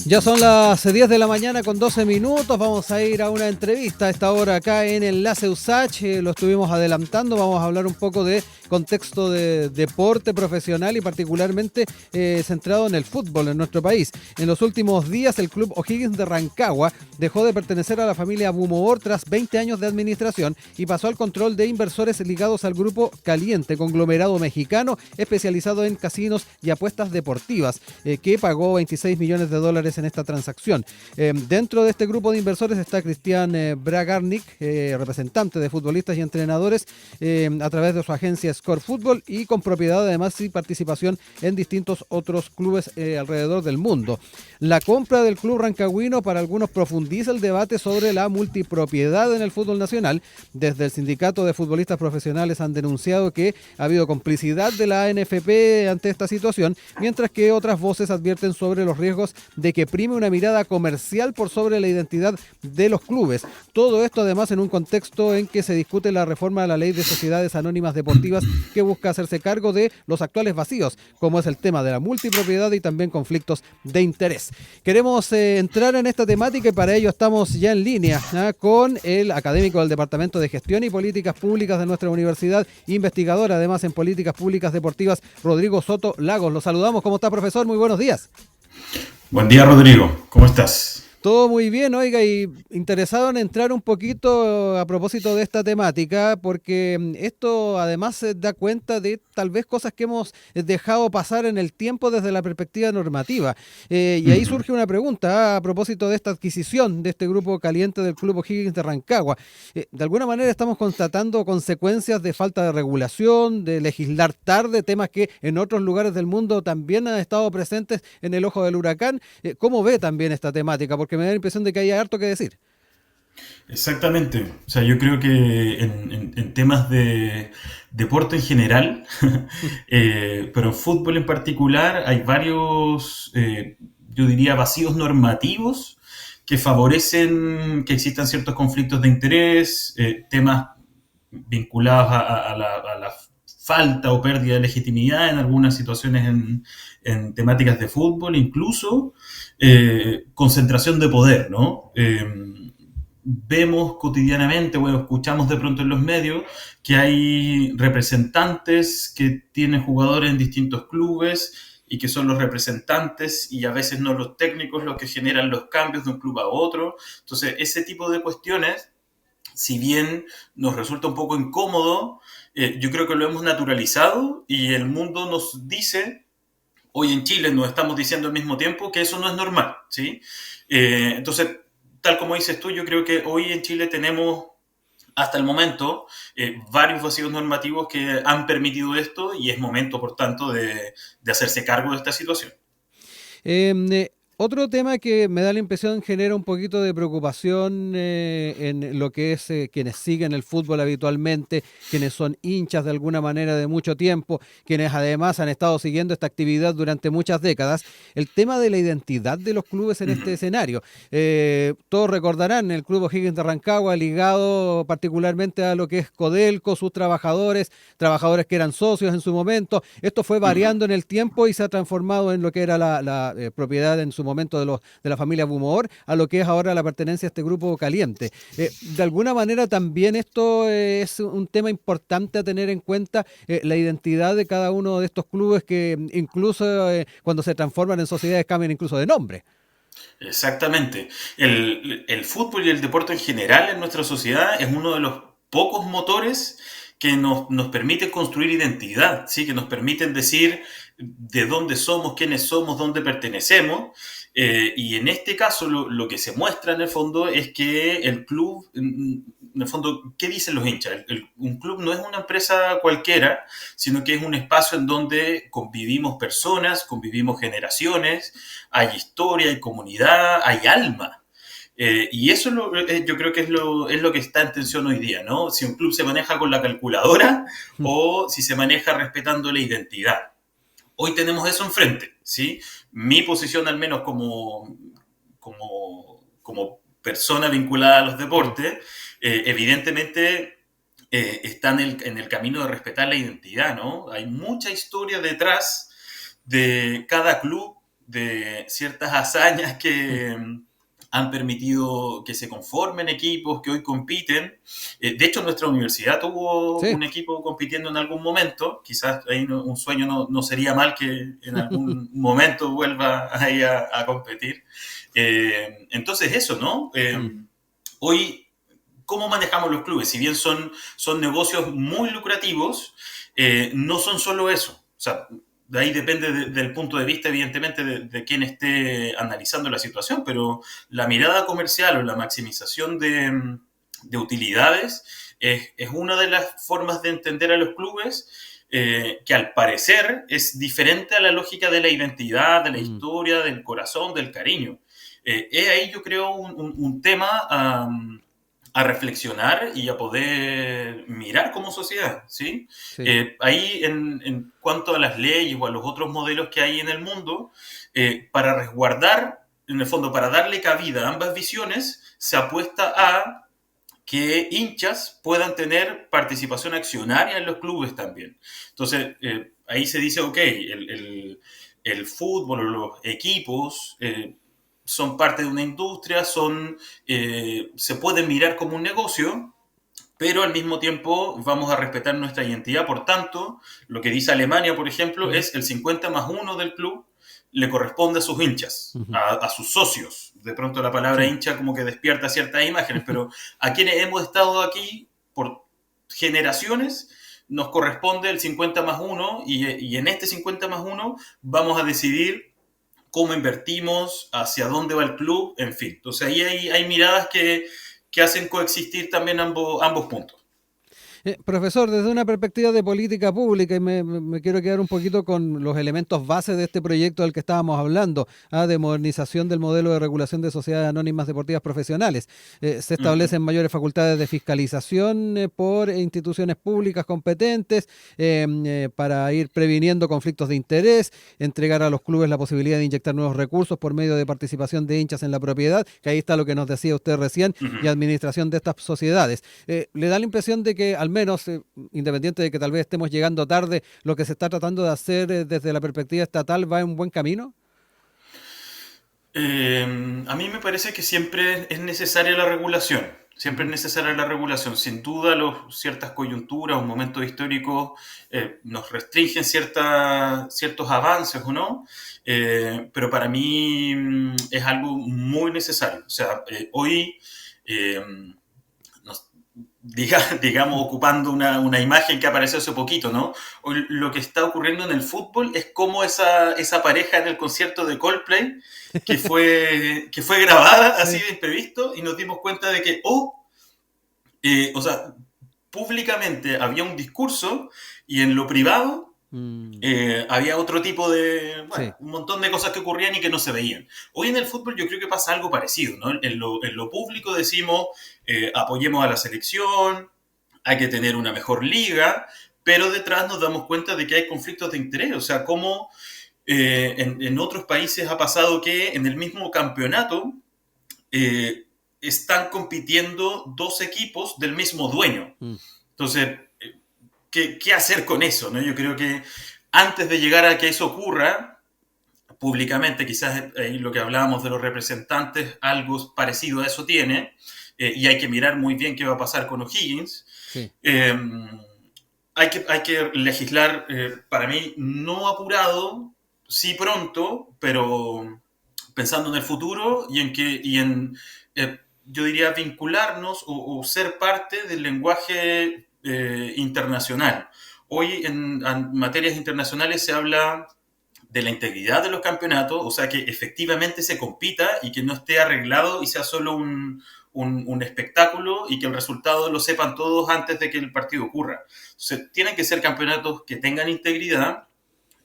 Ya son las 10 de la mañana con 12 minutos, vamos a ir a una entrevista a esta hora acá en Enlace USACH, lo estuvimos adelantando, vamos a hablar un poco de contexto de deporte profesional y particularmente centrado en el fútbol en nuestro país. En los últimos días el club O'Higgins de Rancagua dejó de pertenecer a la familia Bumobor tras 20 años de administración y pasó al control de inversores ligados al grupo Caliente, conglomerado mexicano especializado en casinos y apuestas deportivas, que pagó 26 millones de dólares en esta transacción. Dentro de este grupo de inversores está Cristian Bragarnik, representante de futbolistas y entrenadores a través de su agencia Score Football y con propiedad además y participación en distintos otros clubes alrededor del mundo. La compra del club rancagüino para algunos profundiza el debate sobre la multipropiedad en el fútbol nacional. Desde el sindicato de futbolistas profesionales han denunciado que ha habido complicidad de la ANFP ante esta situación, mientras que otras voces advierten sobre los riesgos de que prime una mirada comercial por sobre la identidad de los clubes. Todo esto además en un contexto en que se discute la reforma a la ley de sociedades anónimas deportivas que busca hacerse cargo de los actuales vacíos, como es el tema de la multipropiedad y también conflictos de interés. Queremos entrar en esta temática y para ello estamos ya en línea con el académico del Departamento de Gestión y Políticas Públicas de nuestra universidad, investigador además en políticas públicas deportivas, Rodrigo Soto Lagos. Lo saludamos. ¿Cómo está, profesor? Muy buenos días. Buen día, Rodrigo. ¿Cómo estás? Todo muy bien, oiga, y interesado en entrar un poquito a propósito de esta temática, porque esto además se da cuenta de tal vez cosas que hemos dejado pasar en el tiempo desde la perspectiva normativa. Y ahí Ujú. surge una pregunta a propósito de esta adquisición de este grupo caliente del Club O'Higgins de Rancagua. De alguna manera estamos constatando consecuencias de falta de regulación, de legislar tarde, temas que en otros lugares del mundo también han estado presentes en el ojo del huracán. ¿Cómo ve también esta temática? Porque me da la impresión de que hay harto que decir. Exactamente. O sea, yo creo que en temas de deporte en general, pero en fútbol en particular, hay varios, yo diría, vacíos normativos que favorecen que existan ciertos conflictos de interés, temas vinculados a la falta o pérdida de legitimidad en algunas situaciones en temáticas de fútbol, incluso concentración de poder, ¿no? Vemos cotidianamente, bueno, escuchamos de pronto en los medios que hay representantes que tienen jugadores en distintos clubes y que son los representantes y a veces no los técnicos los que generan los cambios de un club a otro. Entonces, ese tipo de cuestiones, si bien nos resulta un poco incómodo, yo creo que lo hemos naturalizado y el mundo nos dice, hoy en Chile nos estamos diciendo al mismo tiempo que eso no es normal, ¿sí? Entonces, tal como dices tú, yo creo que hoy en Chile tenemos hasta el momento varios vacíos normativos que han permitido esto y es momento, por tanto, de hacerse cargo de esta situación. Otro tema que me da la impresión genera un poquito de preocupación en lo que es quienes siguen el fútbol habitualmente, quienes son hinchas de alguna manera de mucho tiempo, quienes además han estado siguiendo esta actividad durante muchas décadas, el tema de la identidad de los clubes en este escenario. Todos recordarán el Club O'Higgins de Rancagua ligado particularmente a lo que es Codelco, sus trabajadores, trabajadores que eran socios en su momento. Esto fue Uh -huh. variando en el tiempo y se ha transformado en lo que era la propiedad en su momento de la familia Bumor a lo que es ahora la pertenencia a este grupo caliente. De alguna manera también esto es un tema importante a tener en cuenta, la identidad de cada uno de estos clubes que incluso cuando se transforman en sociedades cambian incluso de nombre. Exactamente. El fútbol y el deporte en general en nuestra sociedad es uno de los pocos motores que nos permite construir identidad, ¿sí? Que nos permiten decir de dónde somos, quiénes somos, dónde pertenecemos. Y en este caso lo que se muestra en el fondo es que el club, en el fondo, ¿qué dicen los hinchas? Un club no es una empresa cualquiera, sino que es un espacio en donde convivimos personas, convivimos generaciones, hay historia, hay comunidad, hay alma. Y eso yo creo que es lo que está en tensión hoy día, ¿no? Si un club se maneja con la calculadora o si se maneja respetando la identidad. Hoy tenemos eso enfrente, ¿sí? Mi posición, al menos como persona vinculada a los deportes, evidentemente está en el camino de respetar la identidad, ¿no? Hay mucha historia detrás de cada club, de ciertas hazañas Mm. que han permitido que se conformen equipos que hoy compiten. De hecho, nuestra universidad tuvo Sí. un equipo compitiendo en algún momento. Quizás ahí un sueño no sería mal que en algún momento vuelva ahí a competir. Entonces eso, ¿no? Mm. Hoy, ¿cómo manejamos los clubes? Si bien son negocios muy lucrativos, no son solo eso. O sea, de ahí depende del punto de vista, evidentemente, de quien esté analizando la situación, pero la mirada comercial o la maximización de utilidades es una de las formas de entender a los clubes que al parecer es diferente a la lógica de la identidad, de la Mm. historia, del corazón, del cariño. Es ahí yo creo un tema a reflexionar y a poder mirar como sociedad, ¿sí? Sí. Ahí en cuanto a las leyes o a los otros modelos que hay en el mundo, para resguardar, en el fondo, para darle cabida a ambas visiones, se apuesta a que hinchas puedan tener participación accionaria en los clubes también. Entonces, ahí se dice, ok, el fútbol o los equipos son parte de una industria, se pueden mirar como un negocio, pero al mismo tiempo vamos a respetar nuestra identidad. Por tanto, lo que dice Alemania, por ejemplo, Mm. es el 50+1 del club le corresponde a sus hinchas, Ujú. a sus socios. De pronto la palabra Sí. hincha como que despierta ciertas imágenes, pero a quienes hemos estado aquí por generaciones nos corresponde el 50+1 y en este 50+1 vamos a decidir cómo invertimos, hacia dónde va el club, en fin. Entonces ahí hay miradas que hacen coexistir también ambos puntos. Profesor, desde una perspectiva de política pública, y me quiero quedar un poquito con los elementos bases de este proyecto del que estábamos hablando, de modernización del modelo de regulación de sociedades anónimas deportivas profesionales. Se Uh -huh. establecen mayores facultades de fiscalización por instituciones públicas competentes para ir previniendo conflictos de interés, entregar a los clubes la posibilidad de inyectar nuevos recursos por medio de participación de hinchas en la propiedad, que ahí está lo que nos decía usted recién, Uh y -huh. administración de estas sociedades. ¿Le da la impresión de que al menos, independiente de que tal vez estemos llegando tarde, lo que se está tratando de hacer desde la perspectiva estatal va en un buen camino? A mí me parece que siempre es necesaria la regulación. Siempre es Ujú. necesaria la regulación. Sin duda, ciertas coyunturas o momentos históricos nos restringen ciertos avances o no, pero para mí es algo muy necesario. O sea, hoy eh, nos, digamos, ocupando una imagen que apareció hace poquito, ¿no? Hoy lo que está ocurriendo en el fútbol es como esa pareja en el concierto de Coldplay que fue grabada así Sí. de imprevisto y nos dimos cuenta de que, o sea, públicamente había un discurso y en lo privado Mm. había otro tipo de, Sí. bueno, un montón de cosas que ocurrían y que no se veían. Hoy en el fútbol yo creo que pasa algo parecido, ¿no? En lo público decimos, apoyemos a la selección, hay que tener una mejor liga, pero detrás nos damos cuenta de que hay conflictos de interés, o sea, cómo en otros países ha pasado que en el mismo campeonato eh, están compitiendo dos equipos del mismo dueño. Mm. Entonces, ¿qué hacer con eso? ¿No? Yo creo que antes de llegar a que eso ocurra públicamente, quizás ahí lo que hablábamos de los representantes, algo parecido a eso tiene, y hay que mirar muy bien qué va a pasar con O'Higgins. Sí. Hay que legislar, para mí, no apurado, sí pronto, pero pensando en el futuro yo diría, vincularnos o ser parte del lenguaje internacional. Hoy en materias internacionales se habla de la integridad de los campeonatos, o sea, que efectivamente se compita y que no esté arreglado y sea solo un espectáculo y que el resultado lo sepan todos antes de que el partido ocurra. Entonces, tienen que ser campeonatos que tengan integridad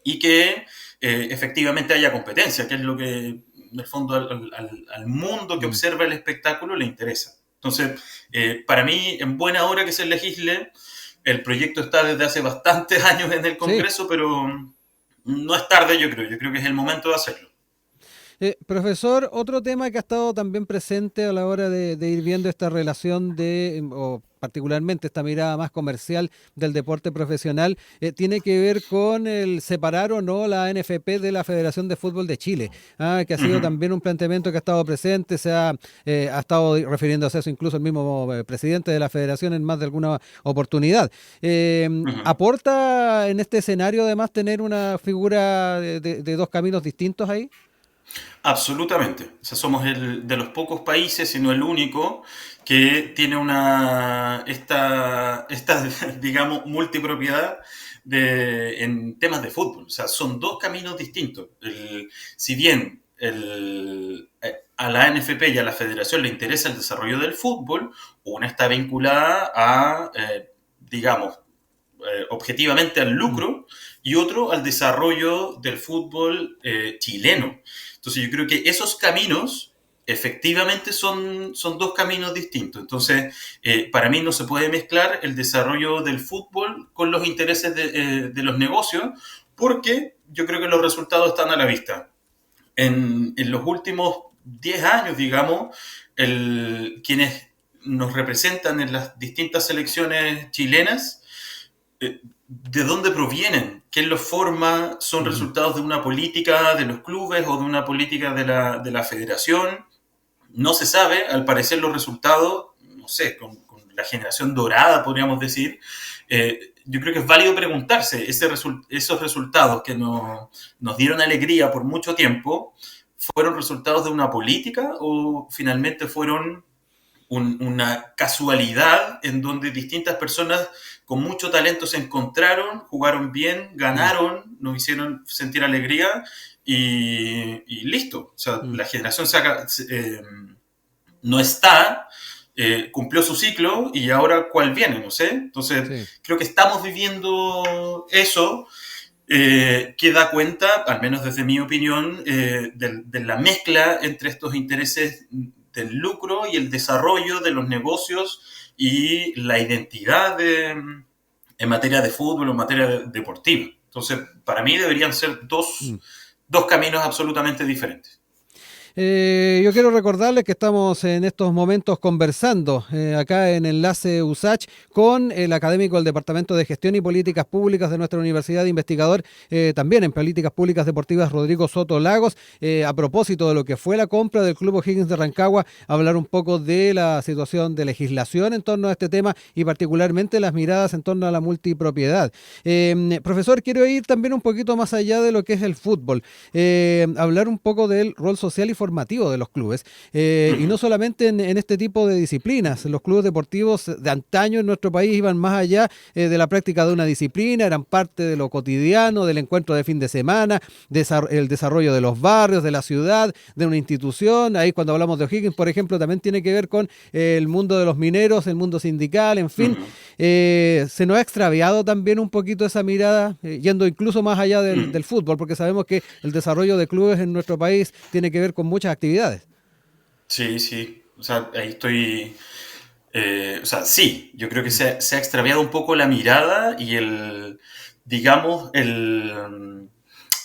y que efectivamente haya competencia, que es lo que en el fondo al mundo que Mm. observa el espectáculo le interesa. Entonces, para mí, en buena hora que se legisle, el proyecto está desde hace bastantes años en el Sí. Congreso, pero no es tarde, yo creo que es el momento de hacerlo. Profesor, otro tema que ha estado también presente a la hora de ir viendo esta relación de, o particularmente esta mirada más comercial del deporte profesional, tiene que ver con el separar o no la ANFP de la Federación de Fútbol de Chile, que ha sido Ujú, también un planteamiento que ha estado presente, ha estado refiriéndose a eso incluso el mismo presidente de la federación en más de alguna oportunidad. ujú. ¿Aporta en este escenario además tener una figura de dos caminos distintos ahí? Absolutamente. O sea, somos de los pocos países, si no el único, que tiene esta digamos, multipropiedad en temas de fútbol. O sea, son dos caminos distintos. Si bien a la NFP y a la federación le interesa el desarrollo del fútbol, una está vinculada a, digamos, objetivamente al Mm, lucro y otro al desarrollo del fútbol chileno. Entonces yo creo que esos caminos efectivamente son dos caminos distintos. Entonces, para mí no se puede mezclar el desarrollo del fútbol con los intereses de los negocios, porque yo creo que los resultados están a la vista. En los últimos 10 años, digamos, quienes nos representan en las distintas selecciones chilenas, ¿de dónde provienen? ¿Quién los forma? ¿Son ujú. resultados de una política de los clubes o de una política de la federación? No se sabe, al parecer los resultados, no sé, con la generación dorada, podríamos decir, yo creo que es válido preguntarse, esos resultados que nos dieron alegría por mucho tiempo, ¿fueron resultados de una política o finalmente fueron una casualidad en donde distintas personas con mucho talento se encontraron, jugaron bien, Mm, ganaron, nos hicieron sentir alegría y listo? O sea, mm, la generación no está, cumplió su ciclo y ahora cuál viene, no sé. Entonces, sí. creo que estamos viviendo eso, que da cuenta, al menos desde mi opinión, de la mezcla entre estos intereses del lucro y el desarrollo de los negocios y la identidad en materia de fútbol o en materia deportiva. Entonces, para mí deberían ser Mm. dos caminos absolutamente diferentes. Yo quiero recordarles que estamos en estos momentos conversando acá en Enlace USACH con el académico del Departamento de Gestión y Políticas Públicas de nuestra Universidad, investigador también en Políticas Públicas Deportivas, Rodrigo Soto Lagos, a propósito de lo que fue la compra del Club O'Higgins de Rancagua, hablar un poco de la situación de legislación en torno a este tema y particularmente las miradas en torno a la multipropiedad. Profesor, quiero ir también un poquito más allá de lo que es el fútbol, hablar un poco del rol social y formativo de los clubes, y no Ujú, solamente en este tipo de disciplinas. Los clubes deportivos de antaño en nuestro país iban más allá de la práctica de una disciplina, eran parte de lo cotidiano, del encuentro de fin de semana, el desarrollo de los barrios, de la ciudad, de una institución. Ahí cuando hablamos de O'Higgins, por ejemplo, también tiene que ver con el mundo de los mineros, el mundo sindical, en fin. ujú, Se nos ha extraviado también un poquito esa mirada, yendo incluso más allá del ujú. fútbol, porque sabemos que el desarrollo de clubes en nuestro país tiene que ver con muchas actividades. Sí, sí. O sea, ahí estoy. O sea, sí, yo creo que se ha extraviado un poco la mirada y digamos,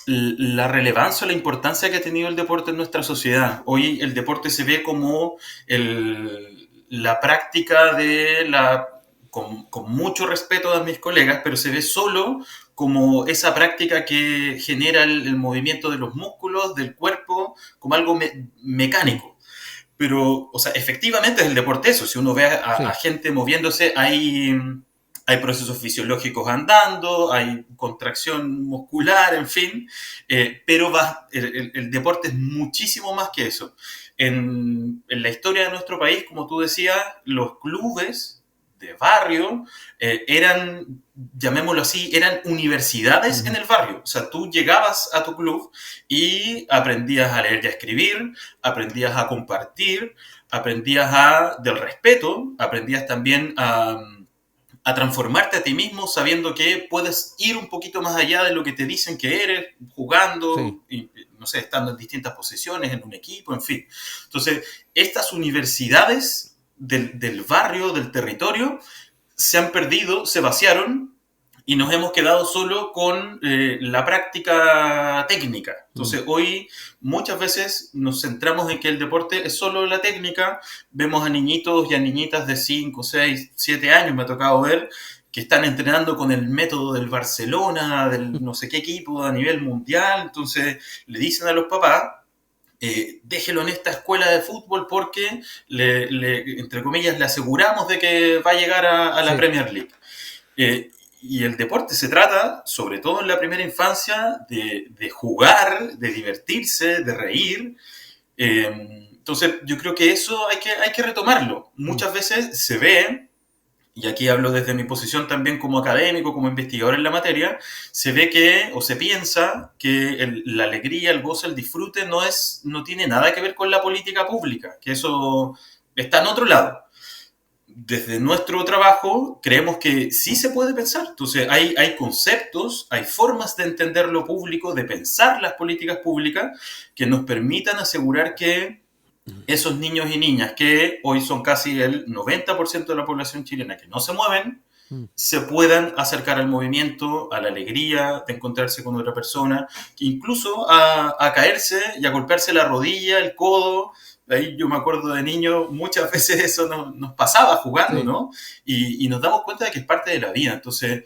la relevancia o la importancia que ha tenido el deporte en nuestra sociedad. Hoy el deporte se ve como la práctica con mucho respeto a mis colegas, pero se ve solo como esa práctica que genera el movimiento de los músculos, del cuerpo, como algo mecánico. Pero, o sea, efectivamente es el deporte eso. Si uno ve a Sí. gente moviéndose, hay procesos fisiológicos andando, hay contracción muscular, en fin, pero el deporte es muchísimo más que eso. En la historia de nuestro país, como tú decías, los clubes de barrio eran, llamémoslo así, eran universidades en Ujú. el barrio. O sea, tú llegabas a tu club y aprendías a leer y a escribir, aprendías a compartir, del respeto, aprendías también a transformarte a ti mismo sabiendo que puedes ir un poquito más allá de lo que te dicen que eres, Sí. jugando, y, no sé, estando en distintas posiciones, en un equipo, en fin. Entonces, estas universidades del barrio, del territorio, se han perdido, se vaciaron y nos hemos quedado solo con la práctica técnica. Mm. Entonces hoy muchas veces nos centramos en que el deporte es solo la técnica, vemos a niñitos y a niñitas de 5, 6, 7 años, me ha tocado ver, que están entrenando con el método del Barcelona, del no sé qué equipo a nivel mundial, entonces le dicen a los papás, déjelo en esta escuela de fútbol porque, entre comillas, le aseguramos de que va a llegar a la Sí. Premier League. Eh, y el deporte se trata, sobre todo en la primera infancia, de jugar, de divertirse, de reír. Entonces, yo creo que eso hay que retomarlo. Mm. Muchas veces se ve, y aquí hablo desde mi posición también como académico, como investigador en la materia, se ve que, o se piensa que la alegría, el gozo, el disfrute no tiene nada que ver con la política pública, que eso está en otro lado. Desde nuestro trabajo creemos que sí se puede pensar. Entonces hay conceptos, hay formas de entender lo público, de pensar las políticas públicas que nos permitan asegurar que esos niños y niñas, que hoy son casi el 90% de la población chilena que no se mueven, Mm. se puedan acercar al movimiento, a la alegría de encontrarse con otra persona, que incluso a caerse y a golpearse la rodilla, el codo. Ahí yo me acuerdo de niño, muchas veces eso nos pasaba jugando, Sí. ¿no? Y nos damos cuenta de que es parte de la vida. Entonces,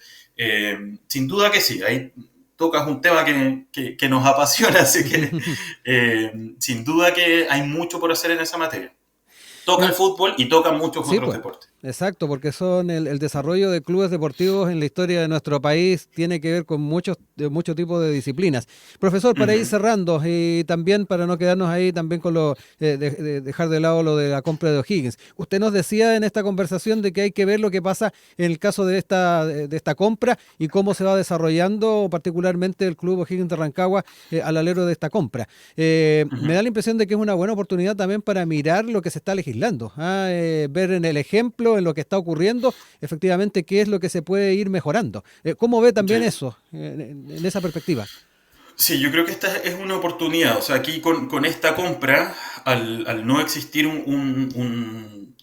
sin duda que sí, ahí tocas un tema que nos apasiona, así que sin duda que hay mucho por hacer en esa materia. Toca el Bueno, fútbol y toca muchos sí, otros pues. deportes. Exacto, porque son el desarrollo de clubes deportivos en la historia de nuestro país tiene que ver con muchos tipos de disciplinas. Profesor, Uh para ir -huh. cerrando y también para no quedarnos ahí también con dejar de lado lo de la compra de O'Higgins. Usted nos decía en esta conversación de que hay que ver lo que pasa en el caso de esta compra y cómo se va desarrollando particularmente el club O'Higgins de Rancagua al alero de esta compra. Uh Me -huh. da la impresión de que es una buena oportunidad también para mirar lo que se está legislando, ver en el ejemplo, en lo que está ocurriendo, efectivamente qué es lo que se puede ir mejorando. ¿Cómo ve también Sí. eso en esa perspectiva? Sí, yo creo que esta es una oportunidad. O sea, aquí con esta compra, al no existir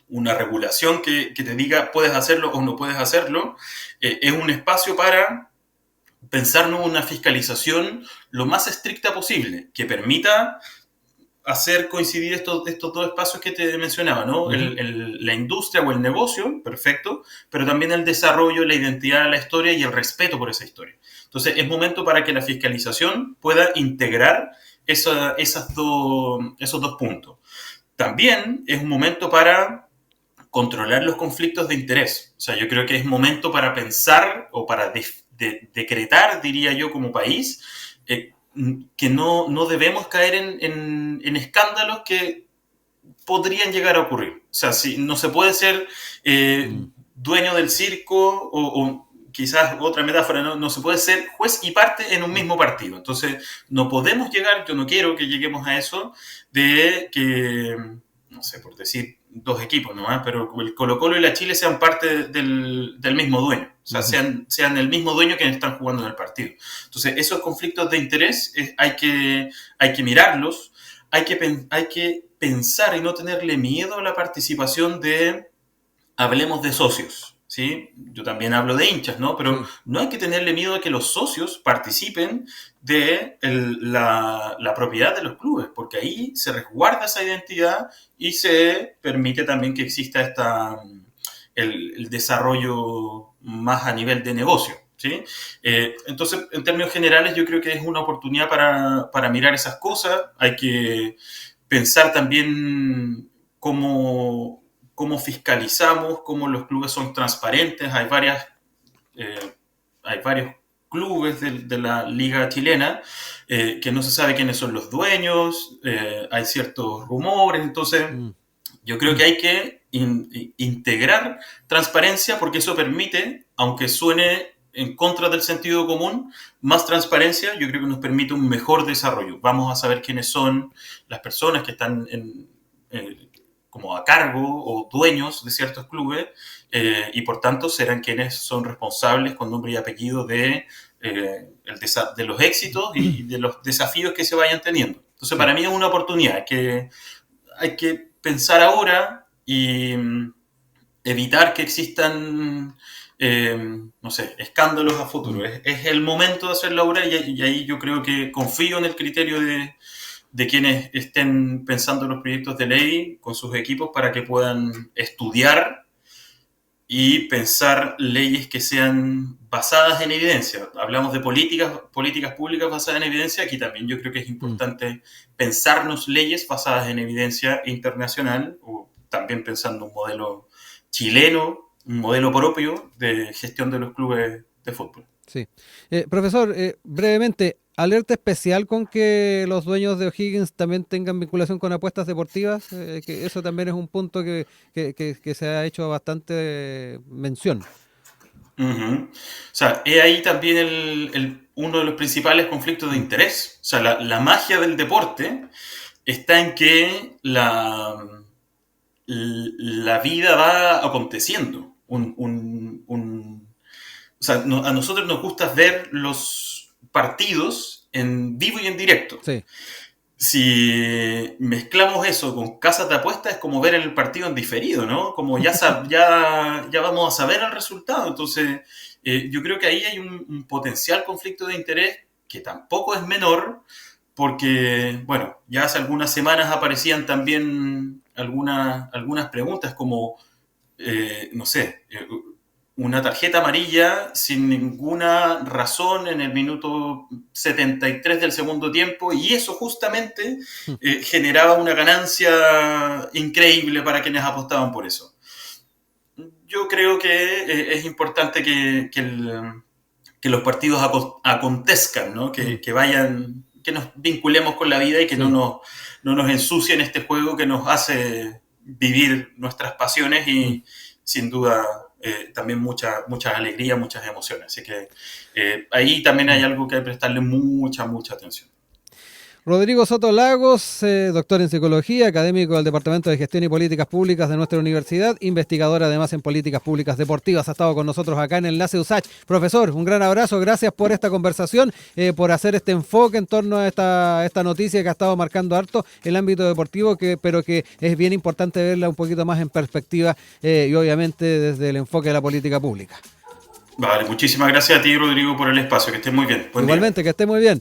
una regulación que te diga puedes hacerlo o no puedes hacerlo, es un espacio para pensarnos una fiscalización lo más estricta posible, que permita hacer coincidir estos dos espacios que te mencionaba, ¿no? Ujú. La industria o el negocio, perfecto, pero también el desarrollo, la identidad, la historia y el respeto por esa historia. Entonces, es momento para que la fiscalización pueda integrar esos dos puntos. También es un momento para controlar los conflictos de interés. O sea, yo creo que es momento para pensar o para decretar, diría yo, como país, que no debemos caer en escándalos que podrían llegar a ocurrir. O sea, si no se puede ser Mm. dueño del circo o quizás otra metáfora, no se puede ser juez y parte en un Mm. mismo partido. Entonces, no podemos llegar, yo no quiero que lleguemos a eso, de que, no sé, por decir dos equipos nomás, pero el Colo-Colo y la Chile sean parte del mismo dueño. O sea, Ujú. sean el mismo dueño que están jugando en el partido. Entonces, esos conflictos de interés hay que mirarlos, hay que pensar y no tenerle miedo a la participación de, hablemos de socios, ¿sí? Yo también hablo de hinchas, ¿no? Pero Sí. no hay que tenerle miedo a que los socios participen de la propiedad de los clubes, porque ahí se resguarda esa identidad y se permite también que exista el desarrollo más a nivel de negocio. ¿Sí? Entonces, en términos generales, yo creo que es una oportunidad para mirar esas cosas. Hay que pensar también cómo fiscalizamos, cómo los clubes son transparentes. Eh, hay varios clubes de la liga chilena que no se sabe quiénes son los dueños, hay ciertos rumores, entonces Mm. yo creo que hay que integrar transparencia porque eso permite, aunque suene en contra del sentido común, más transparencia, yo creo que nos permite un mejor desarrollo. Vamos a saber quiénes son las personas que están como a cargo o dueños de ciertos clubes y por tanto serán quienes son responsables con nombre y apellido de los éxitos y de los desafíos que se vayan teniendo. Entonces, Sí. para mí es una oportunidad que hay que pensar ahora y evitar que existan no sé, escándalos a futuro. Es el momento de hacer la obra y ahí yo creo que confío en el criterio de quienes estén pensando en los proyectos de ley con sus equipos para que puedan estudiar y pensar leyes que sean basadas en evidencia. Hablamos de políticas públicas basadas en evidencia. Aquí también yo creo que es importante pensarnos leyes basadas en evidencia internacional, o también pensando un modelo chileno, un modelo propio de gestión de los clubes de fútbol. Sí. Profesor, brevemente, alerta especial con que los dueños de O'Higgins también tengan vinculación con apuestas deportivas, que eso también es un punto que se ha hecho bastante mención. O sea, es ahí también uno de los principales conflictos de interés. O sea, la magia del deporte está en que la vida va aconteciendo. O sea, a nosotros nos gusta ver los partidos en vivo y en directo. Sí. Si mezclamos eso con casas de apuestas, es como ver el partido en diferido, ¿no? Como ya vamos a saber el resultado. Entonces, yo creo que ahí hay un potencial conflicto de interés que tampoco es menor, porque, bueno, ya hace algunas semanas aparecían también algunas preguntas como, no sé, una tarjeta amarilla sin ninguna razón en el minuto 73 del segundo tiempo, y eso justamente generaba una ganancia increíble para quienes apostaban por eso. Yo creo que es importante que los partidos acontezcan, ¿no? Que vayan, que nos vinculemos con la vida y que no nos ensucien este juego que nos hace vivir nuestras pasiones y sin duda también mucha alegría, muchas emociones. Así que ahí también hay algo que hay que prestarle mucha atención. Rodrigo Soto Lagos, doctor en psicología, académico del Departamento de Gestión y Políticas Públicas de nuestra universidad, investigador además en políticas públicas deportivas, ha estado con nosotros acá en Enlace USACH. Profesor, un gran abrazo, gracias por esta conversación, por hacer este enfoque en torno a esta noticia que ha estado marcando harto el ámbito deportivo, pero que es bien importante verla un poquito más en perspectiva y obviamente desde el enfoque de la política pública. Vale, muchísimas gracias a ti, Rodrigo, por el espacio. Que estés muy bien. Buen Igualmente, día. que esté muy bien.